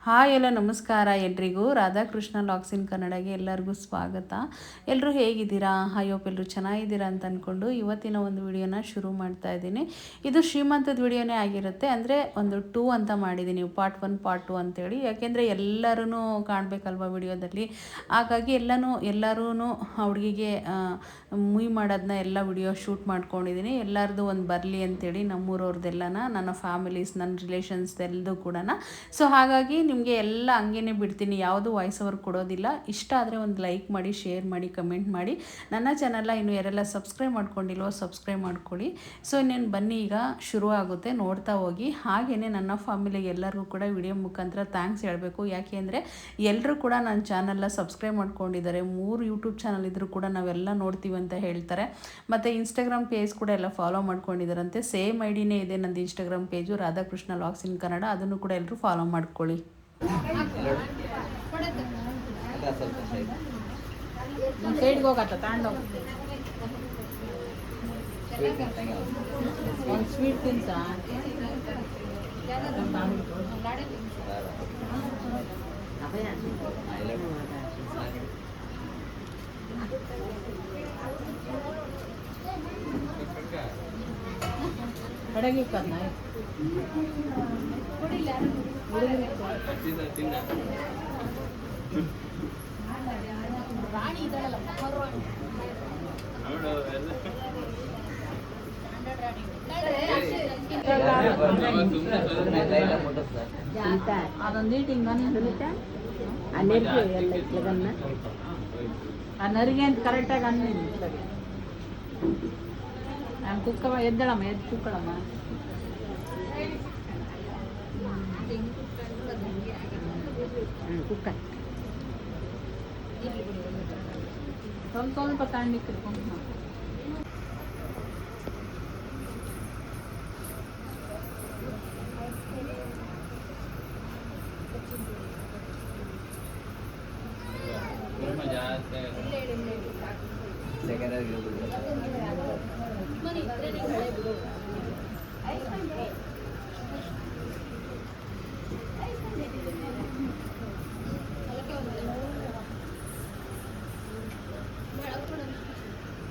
Hi ಎಲ್ಲ ನಮಸ್ಕಾರ ಎಲ್ರಿಗೂ. ರಾಧಾಕೃಷ್ಣ ಲಾಗ್ಸ್ ಇನ್ ಕನ್ನಡಗೆ ಎಲ್ಲರಿಗೂ ಸ್ವಾಗತ. ಎಲ್ಲರೂ ಹೇಗಿದ್ದೀರಾ? ಹೋಪ್ ಎಲ್ಲರೂ ಚೆನ್ನಾಗಿದ್ದೀರಾ ಅಂತ ಅಂದ್ಕೊಂಡು ಇವತ್ತಿನ ಒಂದು ವಿಡಿಯೋನ ಶುರು ಮಾಡ್ತಾ ಇದ್ದೀನಿ. ಇದು ಶ್ರೀಮಂತದ ವಿಡಿಯೋನೇ ಆಗಿರುತ್ತೆ. ಅಂದರೆ ಒಂದು 2 ಅಂತ ಮಾಡಿದ್ದೀನಿ, ಪಾರ್ಟ್ 1 ಪಾರ್ಟ್ 2 ಅಂತೇಳಿ. ಯಾಕೆಂದರೆ ಎಲ್ಲರೂ ಕಾಣಬೇಕಲ್ವ ವಿಡಿಯೋದಲ್ಲಿ. ಹಾಗಾಗಿ ಎಲ್ಲರೂ ಹುಡುಗಿಗೆ ಮೂವಿ ಮಾಡೋದನ್ನ ಎಲ್ಲ ವಿಡಿಯೋ ಶೂಟ್ ಮಾಡ್ಕೊಂಡಿದ್ದೀನಿ. ಎಲ್ಲರದು ಒಂದು ಬರಲಿ ಅಂತೇಳಿ, ನಮ್ಮೂರವ್ರದ್ದೆಲ್ಲನ, ನನ್ನ ಫ್ಯಾಮಿಲೀಸ್, ನನ್ನ ರಿಲೇಷನ್ಸ್ ಎಲ್ಲದು ಕೂಡ. ಸೊ ಹಾಗಾಗಿ ನಿಮಗೆ ಎಲ್ಲ ಹಂಗೇ ಬಿಡ್ತೀನಿ, ಯಾವುದು ವಾಯ್ಸ್ ಓವರ್ ಕೊಡೋದಿಲ್ಲ. ಇಷ್ಟ ಆದರೆ ಒಂದು ಲೈಕ್ ಮಾಡಿ, ಶೇರ್ ಮಾಡಿ, ಕಮೆಂಟ್ ಮಾಡಿ. ನನ್ನ ಚಾನಲ್ನ ಇನ್ನು ಯಾರೆಲ್ಲ ಸಬ್ಸ್ಕ್ರೈಬ್ ಮಾಡ್ಕೊಂಡಿಲ್ವೋ ಸಬ್ಸ್ಕ್ರೈಬ್ ಮಾಡ್ಕೊಳ್ಳಿ. ಸೊ ಇನ್ನೇನು ಬನ್ನಿ, ಈಗ ಶುರು ಆಗುತ್ತೆ, ನೋಡ್ತಾ ಹೋಗಿ. ಹಾಗೆಯೇ ನನ್ನ ಫ್ಯಾಮಿಲಿಗೆ ಎಲ್ಲರಿಗೂ ಕೂಡ ವಿಡಿಯೋ ಮುಖಾಂತರ ಥ್ಯಾಂಕ್ಸ್ ಹೇಳಬೇಕು. ಯಾಕೆ ಅಂದರೆ ಎಲ್ಲರೂ ಕೂಡ ನನ್ನ ಚಾನಲ್ನ ಸಬ್ಸ್ಕ್ರೈಬ್ ಮಾಡ್ಕೊಂಡಿದ್ದಾರೆ. 3 ಯೂಟ್ಯೂಬ್ ಚಾನಲ್ ಇದ್ದರೂ ಕೂಡ ನಾವೆಲ್ಲ ನೋಡ್ತೀವಿ ಅಂತ ಹೇಳ್ತಾರೆ. ಮತ್ತು ಇನ್ಸ್ಟಾಗ್ರಾಮ್ ಪೇಜ್ ಕೂಡ ಎಲ್ಲ ಫಾಲೋ ಮಾಡ್ಕೊಂಡಿದ್ದಾರಂತೆ. ಸೇಮ್ ಐಡಿನೇ ಇದೆ ನಂದು ಇನ್ಸ್ಟಾಗ್ರಾಮ್ ಪೇಜು, ರಾಧಾಕೃಷ್ಣ ಲಾಗ್ಸ್ ಇನ್ ಕನ್ನಡ. ಅದನ್ನು ಕೂಡ ಎಲ್ಲರೂ ಫಾಲೋ ಮಾಡ್ಕೊಳ್ಳಿ. ಸೈಡ್ಗೆ ಹೋಗತ್ತ ತಗೊಂಡು ಒಂದು ಸ್ವೀಟ್ ತಿನ್ಸ. ಕಡೆಗೆ ರಾಣಿ ಇದ್ದಾಳಲ್ಲ, ಅದೊಂದು ಮೀಟಿಂಗ್ ಆ ನರಿಗೆ ಅಂತ ಕರೆಕ್ಟಾಗಿ ಅಂದಿನಿ. ನಾನು ಕುಕ್ಕಮ್ಮ ಎದ್ದಳಮ್ಮ, ಎದ್ದು ಕುಕ್ಕಳಮ್ಮ. ಕುಕ್ಕ ಸ್ವಲ್ಪ ತಣ್ಣಕ್ಕೆ ಇಟ್ಕೊಂಡು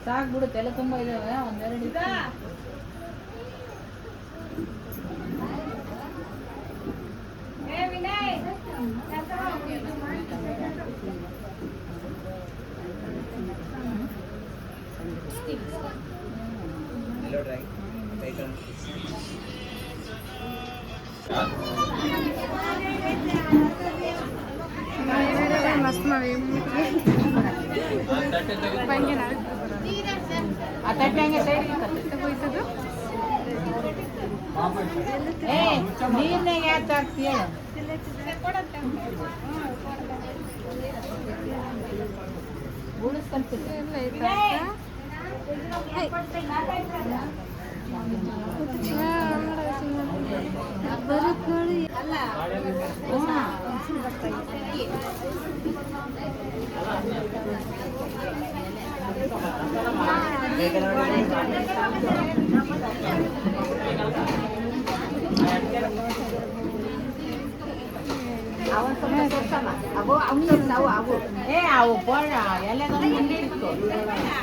ಸಾಕು ಬಿಡುತ್ತೆ. ಎಲ್ಲ ತುಂಬ ಇದಾವೆ, ಒಂದೆರಡು. मस्त ನೀರ್ನಾಗ ಯಾಕೆ ಹಾಕ್ತೀಯ? ಬರುತ್ತೆ ನೋಡಿ.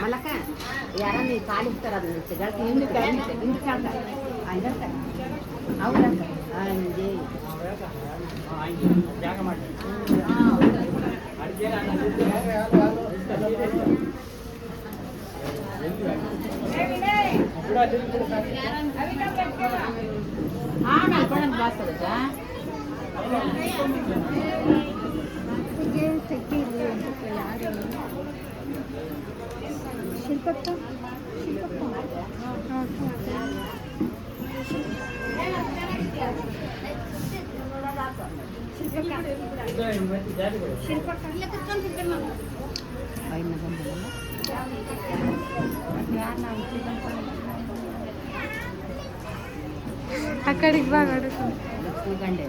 ಮಲಕ ಯಾರ ಕಾಲಿಸ್ತಾರ ಅವ್ರ ಜಾಗ ಮಾಡಿ ಶಿಲ್ಪಕ್ಕ ಆ ಕಡೆಗೆ ಬಾ ಗಂಡೆ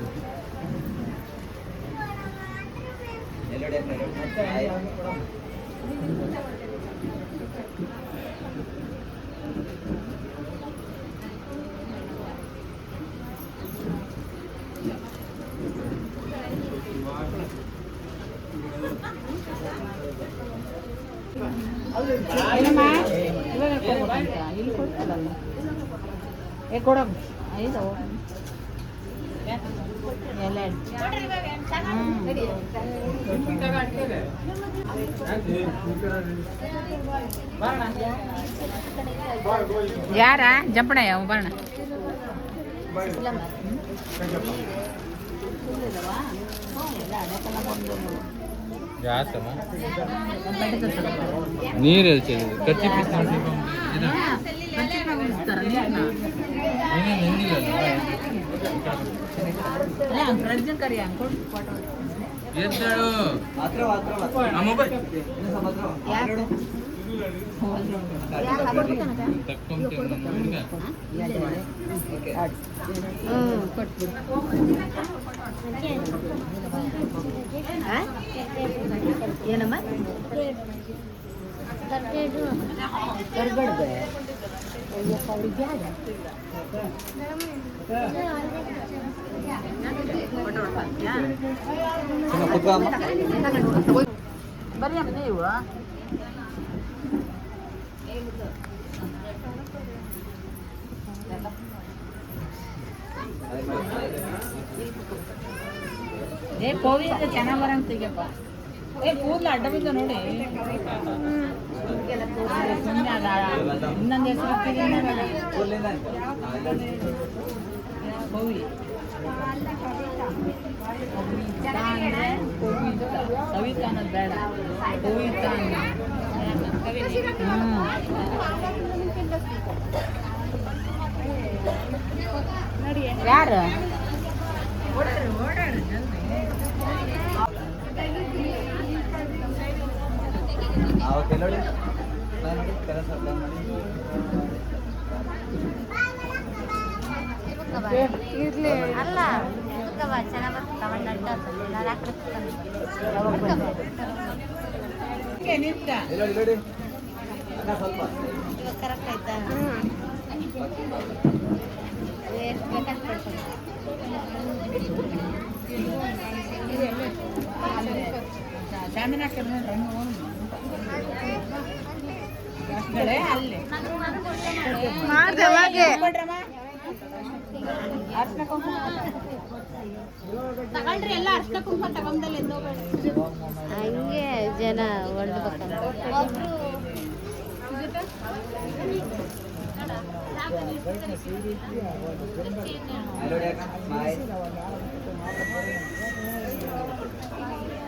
ಏನಮ್ಮ ಇವಾಗ ಕೊಡ್ಬೇಕಂತ ಇಲ್ಲಿ ಕೊಡ್ತಲ್ಲ ಕೊಡಮ್ಮ ಐದು ಎಲ್ಲ ಯಾರ ಜಂಪಣ ಯಾವ ಬರೋಣ ನೀರು ಕಚ್ಚಿ ಪೀಸ್ ಏನಮ್ಮ ಕರ್ಗಡ್ಬೆ ಬರೀ ಅಮ್ಮ ನೀವು ಕೋವಿ ಚೆನ್ನಾಗಿ ಬರಂಗ ತೆಗಿಯಪ್ಪ ಕೂದಲು ಅಡ್ಡ ಬಿದ್ದ ನೋಡಿ ಇನ್ನೊಂದು ಹೆಸರು ಕೋವಿ ಕವಿತಾ ಅನ್ನೋದು ಬೇಡ ಕವಿತಾ ಯಾರು ಇರ್ಲಿ ಅಲ್ಲ ಚೆನ್ನಾಗಿ ಕರೆಕ್ಟ್ ಆಯ್ತಾ ಎಷ್ಟು ಬೇಕಾದ್ರೆ ತಗೊಳ್ರಿ ಎಲ್ಲ ಅರ್ಶನ ಕುಂಕುಮ ತಗೊಂಡಲ್ಲಿ ಹಂಗೆ ಜನ ಹೊಡೆದ್ಬೇಕಂತ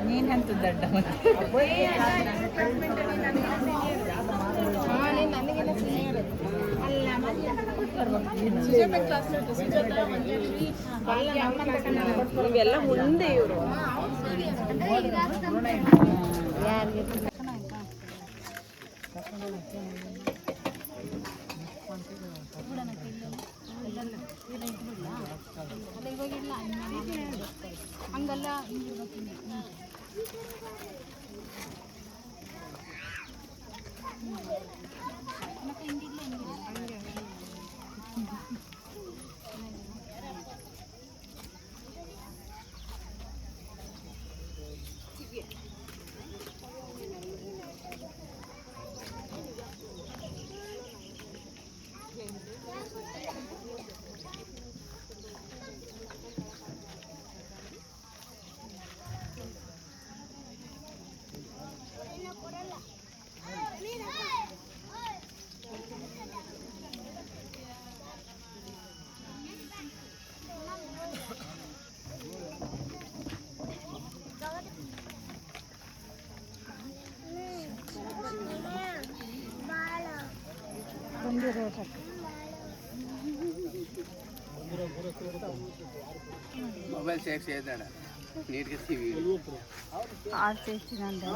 ನೀನಂತೂ ದಡ್ಡ ಇವೆಲ್ಲ ಮುಂದೆ ಇವರು ಯಾರಿಗೆ ಹಂಗಲ್ಲ ಮೊಬೈಲ್ ಸೇಫ್ చేద్దాడ నీట్ గా టీవీ ఆర్ట్ చేసినండి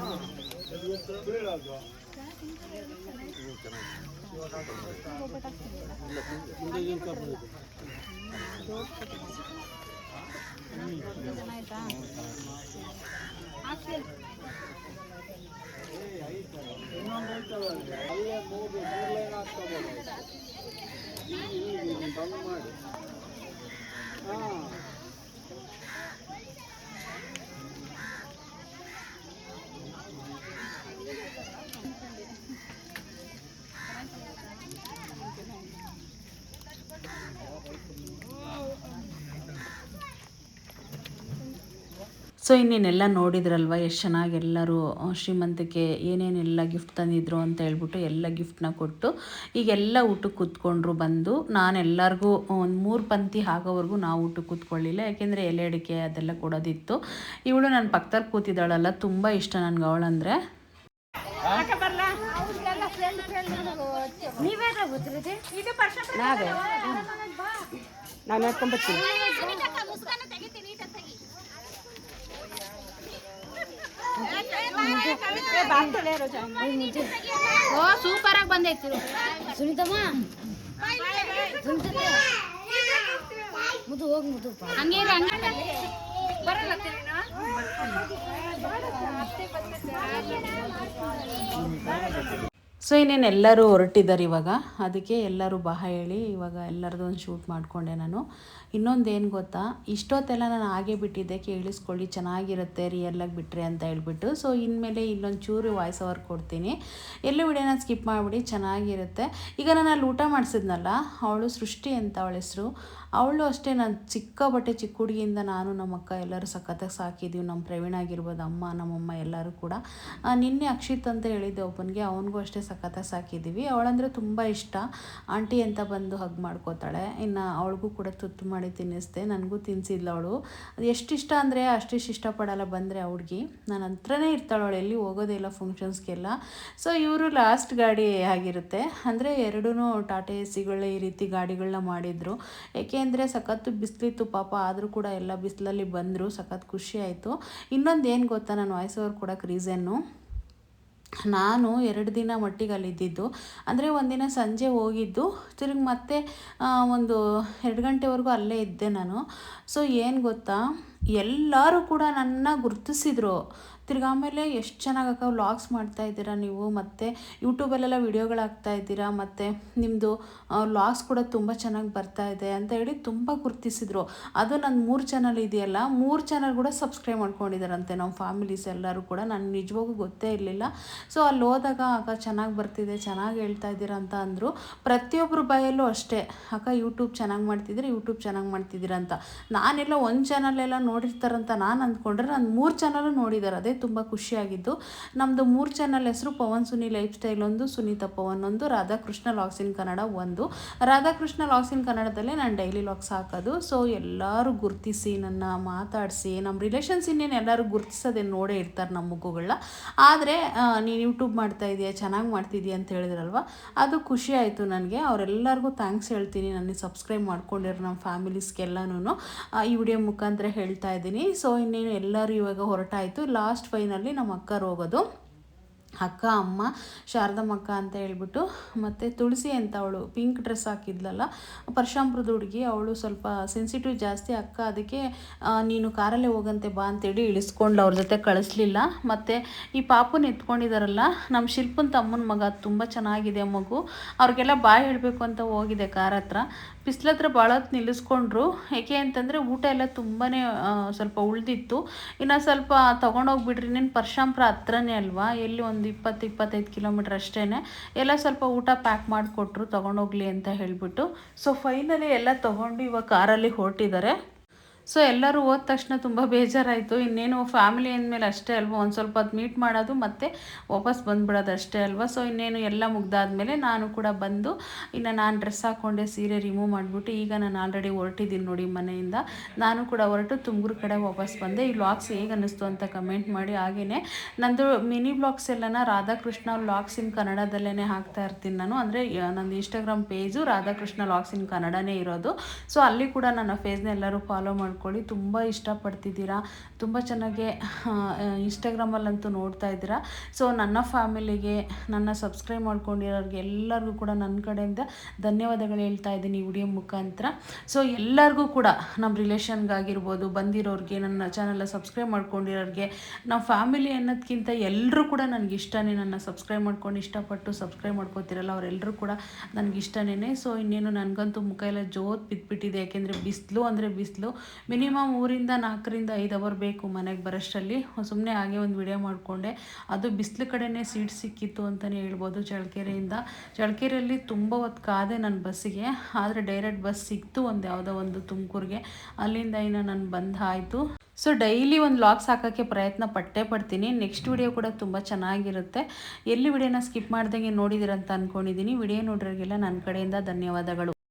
ಸೊ ಇನ್ನೇನೆಲ್ಲ ನೋಡಿದ್ರಲ್ವ ಎಷ್ಟು ಚೆನ್ನಾಗಿ ಎಲ್ಲರೂ ಶ್ರೀಮಂತಕ್ಕೆ ಏನೇನೆಲ್ಲ ಗಿಫ್ಟ್ ತಂದಿದ್ರು ಅಂತ ಹೇಳ್ಬಿಟ್ಟು ಎಲ್ಲ ಗಿಫ್ಟನ್ನ ಕೊಟ್ಟು ಈಗೆಲ್ಲ ಊಟಕ್ಕೆ ಕೂತ್ಕೊಂಡ್ರು ಬಂದು. ನಾನು ಎಲ್ಲರಿಗೂ ಒಂದು 3 ಪಂಕ್ತಿ ಆಗೋವರೆಗೂ ನಾವು ಊಟಕ್ಕೆ ಕೂತ್ಕೊಳ್ಳಿಲ್ಲ, ಯಾಕೆಂದರೆ ಎಲೆ ಅಡಿಕೆ ಅದೆಲ್ಲ ಕೊಡೋದಿತ್ತು. ಇವಳು ನನ್ನ ಪಕ್ಕದಲ್ಲಿ ಕೂತಿದ್ದಾಳಲ್ಲ, ತುಂಬ ಇಷ್ಟ ನನಗೆ ಅವಳಂದರೆ. ನಾನು ಹಾಕೊಂಡ್ಬರ್ತೀನಿ. ಓ ಸೂಪರ್ ಆಗಿ ಬಂದೈತಿ ಸುನಿತಮ್ಮ. ಮುದು ಹೋಗಿ ಮುದು ಹಂಗೆ ಬರಲ್ಲ. ಸೊ ಇನ್ನೇನು ಎಲ್ಲರೂ ಹೊರಟಿದ್ದಾರೆ ಇವಾಗ, ಅದಕ್ಕೆ ಎಲ್ಲರೂ ಬಾ ಹೇಳಿ ಇವಾಗ ಎಲ್ಲರದ್ದು ಒಂದು ಶೂಟ್ ಮಾಡಿಕೊಂಡೆ ನಾನು. ಇನ್ನೊಂದು ಏನು ಗೊತ್ತಾ, ಇಷ್ಟೊತ್ತೆಲ್ಲ ನಾನು ಹಾಗೆ ಬಿಟ್ಟಿದ್ದೆ, ಕೇಳಿಸ್ಕೊಳ್ಳಿ ಚೆನ್ನಾಗಿರುತ್ತೆ ರಿಯಲ್ಲಾಗಿ ಬಿಟ್ಟರೆ ಅಂತ ಹೇಳ್ಬಿಟ್ಟು. ಸೊ ಇನ್ಮೇಲೆ ಇನ್ನೊಂದು ಚೂರು ವಾಯ್ಸ್ ಓವರ್ ಕೊಡ್ತೀನಿ, ಎಲ್ಲೂ ವಿಡಿಯೋನ ಸ್ಕಿಪ್ ಮಾಡಿಬಿಡಿ, ಚೆನ್ನಾಗಿರುತ್ತೆ. ಈಗ ನಾನು ಅಲ್ಲಿ ಊಟ ಮಾಡಿಸಿದ್ನಲ್ಲ, ಅವಳು ಸೃಷ್ಟಿ ಅಂತ ಅವಳ ಹೆಸರು. ಅವಳು ಅಷ್ಟೇ, ನಾನು ಚಿಕ್ಕ ಹುಡುಗಿಯಿಂದ ನಾನು ನಮ್ಮ ಅಕ್ಕ ಎಲ್ಲರೂ ಸಖತ್ತಾಗಿ ಸಾಕಿದ್ದೀವಿ. ನಮ್ಮ ಪ್ರವೀಣ್ ಆಗಿರ್ಬೋದು, ಅಮ್ಮ ನಮ್ಮಮ್ಮ ಎಲ್ಲರೂ ಕೂಡ. ನಿನ್ನೆ ಅಕ್ಷಿತ್ ಅಂತ ಹೇಳಿದ್ದೆ ಒಬ್ಬನಿಗೆ, ಅವನಿಗೂ ಅಷ್ಟೇ ಸಖತ್ತಾಗಿ ಸಾಕಿದ್ದೀವಿ. ಅವಳಂದರೆ ತುಂಬ ಇಷ್ಟ, ಆಂಟಿ ಅಂತ ಬಂದು ಹಗ್ ಮಾಡ್ಕೋತಾಳೆ. ಇನ್ನು ಅವಳಿಗೂ ಕೂಡ ತುತ್ತು ಮಾಡಿ ತಿನ್ನಿಸ್ದೆ, ನನಗೂ ತಿನ್ನಿಸಿದ್ಲು ಅವಳು. ಅದು ಎಷ್ಟು ಇಷ್ಟ ಅಂದರೆ ಅಷ್ಟಿಷ್ಟು ಇಷ್ಟಪಡಲ್ಲ ಬಂದರೆ ಹುಡುಗಿ, ನನ್ನ ಹತ್ರನೇ ಇರ್ತಾಳೆ ಅವಳು, ಎಲ್ಲಿ ಹೋಗೋದೇ ಇಲ್ಲ ಫಂಕ್ಷನ್ಸ್ಗೆಲ್ಲ. ಸೊ ಇವರು ಲಾಸ್ಟ್ ಗಾಡಿ ಆಗಿರುತ್ತೆ, ಅಂದರೆ ಎರಡೂ ಟಾಟಾ ಎಸಿಗಳ ಈ ರೀತಿ ಗಾಡಿಗಳನ್ನ ಮಾಡಿದರು. ಏಕೆ ಅಂದರೆ ಸಖತ್ತು ಬಿಸಿಲಿತ್ತು ಪಾಪ, ಆದರೂ ಕೂಡ ಎಲ್ಲ ಬಿಸಿಲಲ್ಲಿ ಬಂದರು, ಸಖತ್ತು ಖುಷಿ ಆಯಿತು. ಇನ್ನೊಂದು ಏನು ಗೊತ್ತಾ, ನಾನು ವಾಯ್ಸ್ ಓವರ್ ಕೊಡೋಕ್ಕೆ ರೀಸನ್ನು, ನಾನು 2 ದಿನ ಮಟ್ಟಿಗೆ ಅಲ್ಲಿದ್ದಿದ್ದು. ಅಂದರೆ ಒಂದಿನ ಸಂಜೆ ಹೋಗಿದ್ದು, ತಿರುಗಿ ಮತ್ತೆ ಒಂದು 2 ಗಂಟೆವರೆಗೂ ಅಲ್ಲೇ ಇದ್ದೆ ನಾನು. ಸೊ ಏನು ಗೊತ್ತಾ, ಎಲ್ಲರೂ ಕೂಡ ನನ್ನ ಗುರ್ತಿಸಿದ್ರು. ತಿರ್ಗಿ ಆಮೇಲೆ ಎಷ್ಟು ಚೆನ್ನಾಗಿ ಅಕ್ಕ ವ್ಲಾಗ್ಸ್ ಮಾಡ್ತಾಯಿದ್ದೀರಾ ನೀವು, ಮತ್ತು ಯೂಟ್ಯೂಬಲ್ಲೆಲ್ಲ ವೀಡಿಯೋಗಳು ಹಾಕ್ತಾಯಿದ್ದೀರಾ, ಮತ್ತು ನಿಮ್ಮದು ವ್ಲಾಗ್ಸ್ ಕೂಡ ತುಂಬ ಚೆನ್ನಾಗಿ ಬರ್ತಾಯಿದೆ ಅಂತ ಹೇಳಿ ತುಂಬ ಗುರ್ತಿಸಿದ್ರು. ಅದು ನನ್ನ 3 ಚಾನಲ್ ಇದೆಯಲ್ಲ, 3 ಚಾನಲ್ ಕೂಡ ಸಬ್ಸ್ಕ್ರೈಬ್ ಮಾಡ್ಕೊಂಡಿದ್ದಾರಂತೆ ನಮ್ಮ ಫ್ಯಾಮಿಲೀಸ್ ಎಲ್ಲರೂ ಕೂಡ. ನನಗೆ ನಿಜವಾಗೂ ಗೊತ್ತೇ ಇರಲಿಲ್ಲ. ಸೊ ಅಲ್ಲಿ ಹೋದಾಗ ಅಕ್ಕ ಚೆನ್ನಾಗಿ ಬರ್ತಿದೆ, ಚೆನ್ನಾಗಿ ಹೇಳ್ತಾ ಇದ್ದೀರಾ ಅಂತ ಅಂದರು. ಪ್ರತಿಯೊಬ್ಬರು ಬಾಯಲ್ಲೂ ಅಷ್ಟೇ, ಅಕ್ಕ ಯೂಟ್ಯೂಬ್ ಚೆನ್ನಾಗಿ ಮಾಡ್ತಿದ್ದೀರಾ ಅಂತ. ನಾನೆಲ್ಲ ಒಂದು ಚಾನಲೆಲ್ಲ ನೋಡಿರ್ತಾರಂತ ನಾನು ಅಂದ್ಕೊಂಡ್ರೆ, ನಾನು 3 ಚಾನಲು ನೋಡಿದ್ದಾರೆ, ಅದೇ ತುಂಬ ಖುಷಿಯಾಗಿದ್ದು. ನಮ್ಮದು 3 ಚಾನಲ್ ಹೆಸರು ಪವನ್ ಸುನಿ ಲೈಫ್ ಸ್ಟೈಲ್ ಒಂದು, ಸುನೀತಾ ಪವನ್ ಒಂದು, ರಾಧಾಕೃಷ್ಣ ಲಾಗ್ಸ್ ಇನ್ ಕನ್ನಡ ಒಂದು. ರಾಧಾಕೃಷ್ಣ ಲಾಗ್ಸ್ ಇನ್ ಕನ್ನಡದಲ್ಲೇ ನಾನು ಡೈಲಿ ಲಾಗ್ಸ್ ಹಾಕೋದು. ಸೊ ಎಲ್ಲರೂ ಗುರ್ತಿಸಿ ನನ್ನ ಮಾತಾಡಿಸಿ, ನಮ್ಮ ರಿಲೇಷನ್ಸ್ ಇನ್ನೇನು ಎಲ್ಲರೂ ಗುರ್ತಿಸೋದೇನು ನೋಡೇ ಇರ್ತಾರೆ ನಮ್ಮ ಮುಖಗಳನ್ನ. ಆದರೆ ನೀನು ಯೂಟ್ಯೂಬ್ ಮಾಡ್ತಾಯಿದ್ದೀಯ, ಚೆನ್ನಾಗಿ ಮಾಡ್ತಿದ್ದೀಯ ಅಂತ ಹೇಳಿದ್ರಲ್ವ, ಅದು ಖುಷಿ ಆಯಿತು ನನಗೆ. ಅವರೆಲ್ಲರಿಗೂ ಥ್ಯಾಂಕ್ಸ್ ಹೇಳ್ತೀನಿ, ನನಗೆ ಸಬ್ಸ್ಕ್ರೈಬ್ ಮಾಡ್ಕೊಂಡಿರೋ ನಮ್ಮ ಫ್ಯಾಮಿಲೀಸ್ಗೆಲ್ಲನೂ ಈ ವಿಡಿಯೋ ಮುಖಾಂತರ ಹೇಳ್ತಾ ಇದ್ದೀನಿ. ಸೊ ಇನ್ನೇನು ಎಲ್ಲರೂ ಇವಾಗ ಹೊರಟಾಯಿತು. ಲಾಸ್ಟ್ ಫೈನಲ್ಲಿ ನಮ್ಮ ಅಕ್ಕರು ಹೋಗೋದು. ಅಕ್ಕ, ಅಮ್ಮ, ಶಾರದಮ್ಮ ಅಕ್ಕ ಅಂತ ಹೇಳ್ಬಿಟ್ಟು, ಮತ್ತು ತುಳಸಿ ಅಂತ ಅವಳು ಪಿಂಕ್ ಡ್ರೆಸ್ ಹಾಕಿದ್ಲಲ್ಲ, ಪರಶಾಂಪುರದ ಹುಡುಗಿ, ಅವಳು ಸ್ವಲ್ಪ ಸೆನ್ಸಿಟಿವ್ ಜಾಸ್ತಿ ಅಕ್ಕ. ಅದಕ್ಕೆ ನೀನು ಕಾರಲ್ಲೇ ಹೋಗಂತೆ ಬಾ ಅಂತೇಳಿ ಇಳಿಸ್ಕೊಂಡು ಅವ್ರ ಜೊತೆ ಕಳಿಸ್ಲಿಲ್ಲ. ಮತ್ತು ಈ ಪಾಪುನ ಎತ್ಕೊಂಡಿದ್ದಾರಲ್ಲ, ನಮ್ಮ ಶಿಲ್ಪನ ತಮ್ಮನ ಮಗ, ತುಂಬ ಚೆನ್ನಾಗಿದೆ ಮಗು. ಅವ್ರಿಗೆಲ್ಲ ಬಾಯ್ ಹೇಳಬೇಕು ಅಂತ ಹೋಗಿದೆ ಕಾರ್ ಹತ್ರ. ಬಿಸಿಲತ್ರ ಭಾಳ ಹೊತ್ತು ನಿಲ್ಲಿಸ್ಕೊಂಡ್ರು. ಏಕೆ ಅಂತಂದರೆ ಊಟ ಎಲ್ಲ ತುಂಬಾ ಸ್ವಲ್ಪ ಉಳಿದಿತ್ತು. ಇನ್ನು ಸ್ವಲ್ಪ ತೊಗೊಂಡೋಗ್ಬಿಡ್ರಿ, ನೀನು ಪರಶಾಂಪುರ ಹತ್ರನೇ ಅಲ್ವಾ, ಎಲ್ಲಿ ಒಂದು 20-25 ಕಿಲೋಮೀಟ್ರ್ ಅಷ್ಟೇ. ಎಲ್ಲ ಸ್ವಲ್ಪ ಊಟ ಪ್ಯಾಕ್ ಮಾಡಿಕೊಟ್ರು ತೊಗೊಂಡೋಗ್ಲಿ ಅಂತ ಹೇಳಿಬಿಟ್ಟು. ಸೊ ಫೈನಲಿ ಎಲ್ಲ ತೊಗೊಂಡು ಇವಾಗ ಕಾರಲ್ಲಿ ಹೊರಟಿದ್ದಾರೆ. ಸೊ ಎಲ್ಲರೂ ಹೋದ ತಕ್ಷಣ ತುಂಬ ಬೇಜಾರಾಯಿತು. ಇನ್ನೇನು ಫ್ಯಾಮಿಲಿ ಅಂದಮೇಲೆ ಅಷ್ಟೇ ಅಲ್ವ, ಒಂದು ಸ್ವಲ್ಪ ಹೊತ್ತು ಮೀಟ್ ಮಾಡೋದು ಮತ್ತು ವಾಪಸ್ ಬಂದುಬಿಡೋದು ಅಷ್ಟೇ ಅಲ್ವ. ಸೊ ಇನ್ನೇನು ಎಲ್ಲ ಮುಗ್ದಾದ್ಮೇಲೆ ನಾನು ಕೂಡ ಬಂದು, ಇನ್ನು ನಾನು ಡ್ರೆಸ್ ಹಾಕ್ಕೊಂಡೆ, ಸೀರೆ ರಿಮೂವ್ ಮಾಡಿಬಿಟ್ಟು ಈಗ ನಾನು ಆಲ್ರೆಡಿ ಹೊರಟಿದ್ದೀನಿ ನೋಡಿ ಮನೆಯಿಂದ. ನಾನು ಕೂಡ ಹೊರಟು ತುಮಕೂರು ಕಡೆ ವಾಪಸ್ ಬಂದೆ. ಈ ವ್ಲಾಗ್ಸ್ ಹೇಗೆ ಅನ್ನಿಸ್ತು ಅಂತ ಕಮೆಂಟ್ ಮಾಡಿ. ಹಾಗೆಯೇ ನಂದು ಮಿನಿ ವ್ಲಾಗ್ಸ್ ಎಲ್ಲನ ರಾಧಾಕೃಷ್ಣ ವ್ಲಾಗ್ಸ್ ಇನ್ ಕನ್ನಡದಲ್ಲೇ ಹಾಕ್ತಾ ಇರ್ತೀನಿ ನಾನು. ಅಂದರೆ ನಂದು ಇನ್ಸ್ಟಾಗ್ರಾಮ್ ಪೇಜು ರಾಧಾಕೃಷ್ಣ ವ್ಲಾಗ್ಸ್ ಇನ್ ಕನ್ನಡನೇ ಇರೋದು. ಸೊ ಅಲ್ಲಿ ಕೂಡ ನನ್ನ ಫೇಸ್ನ ಎಲ್ಲರೂ ಫಾಲೋ ಮಾಡ್ಕೊಳ್ಳಿ. ತುಂಬ ಇಷ್ಟಪಡ್ತಿದ್ದೀರಾ, ತುಂಬ ಚೆನ್ನಾಗಿ ಇನ್ಸ್ಟಾಗ್ರಾಮಲ್ಲಂತೂ ನೋಡ್ತಾ ಇದ್ದೀರಾ. ಸೊ ನನ್ನ ಫ್ಯಾಮಿಲಿಗೆ, ನನ್ನ ಸಬ್ಸ್ಕ್ರೈಬ್ ಮಾಡ್ಕೊಂಡಿರೋರಿಗೆ ಎಲ್ಲರಿಗೂ ಕೂಡ ನನ್ನ ಕಡೆಯಿಂದ ಧನ್ಯವಾದಗಳು ಹೇಳ್ತಾ ಇದ್ದೀನಿ ಈ ವಿಡಿಯೋ ಮುಖಾಂತರ. ಸೊ ಎಲ್ಲರಿಗೂ ಕೂಡ ನಮ್ಮ ರಿಲೇಷನ್ಗಾಗಿರ್ಬೋದು, ಬಂದಿರೋರಿಗೆ, ನನ್ನ ಚಾನಲ್ನ ಸಬ್ಸ್ಕ್ರೈಬ್ ಮಾಡ್ಕೊಂಡಿರೋರಿಗೆ, ನಮ್ಮ ಫ್ಯಾಮಿಲಿ ಅನ್ನೋದಕ್ಕಿಂತ ಎಲ್ಲರೂ ಕೂಡ ನನಗೆ ಇಷ್ಟನೇ. ನನ್ನ ಸಬ್ಸ್ಕ್ರೈಬ್ ಮಾಡ್ಕೊಂಡು ಇಷ್ಟಪಟ್ಟು ಸಬ್ಸ್ಕ್ರೈಬ್ ಮಾಡ್ಕೋತಿರಲ್ಲ, ಅವರೆಲ್ಲರೂ ಕೂಡ ನನಗೆ ಇಷ್ಟನೇ. ಸೊ ಇನ್ನೇನು ನನಗಂತೂ ಮುಖ ಎಲ್ಲ ಜೋತ್ ಬಿದ್ದುಬಿಟ್ಟಿದೆ, ಯಾಕೆಂದರೆ ಬಿಸಿಲು ಅಂದರೆ ಬಿಸಿಲು. ಮಿನಿಮಮ್ 3-4-5 ಅವರ್ ಬೇಕು ಮನೆಗೆ ಬರೋಷ್ಟರಲ್ಲಿ. ಸುಮ್ಮನೆ ಹಾಗೆ ಒಂದು ವಿಡಿಯೋ ಮಾಡಿಕೊಂಡೆ. ಅದು ಬಿಸಿಲು ಕಡೆನೇ ಸೀಟ್ ಸಿಕ್ಕಿತ್ತು ಅಂತಲೇ ಹೇಳ್ಬೋದು. ಚಳ್ಳಕೆರೆಯಲ್ಲಿ ತುಂಬ ಹೊತ್ತು ಕಾದೆ ನನ್ನ ಬಸ್ಸಿಗೆ. ಆದರೆ ಡೈರೆಕ್ಟ್ ಬಸ್ ಸಿಕ್ತು ಯಾವುದೋ ಒಂದು ತುಮಕೂರಿಗೆ. ಅಲ್ಲಿಂದ ಇನ್ನು ನಾನು ಬಂದಾಯಿತು. ಸೊ ಡೈಲಿ ಒಂದು ವ್ಲಾಗ್ಸ್ ಹಾಕೋಕ್ಕೆ ಪ್ರಯತ್ನ ಪಡ್ತೀನಿ. ನೆಕ್ಸ್ಟ್ ವಿಡಿಯೋ ಕೂಡ ತುಂಬ ಚೆನ್ನಾಗಿರುತ್ತೆ. ಎಲ್ಲಿ ವಿಡಿಯೋನ ಸ್ಕಿಪ್ ಮಾಡ್ದಂಗೆ ನೋಡಿದಿರಂತ ಅಂದ್ಕೊಂಡಿದ್ದೀನಿ. ವಿಡಿಯೋ ನೋಡೋರಿಗೆಲ್ಲ ನನ್ನ ಕಡೆಯಿಂದ ಧನ್ಯವಾದಗಳು.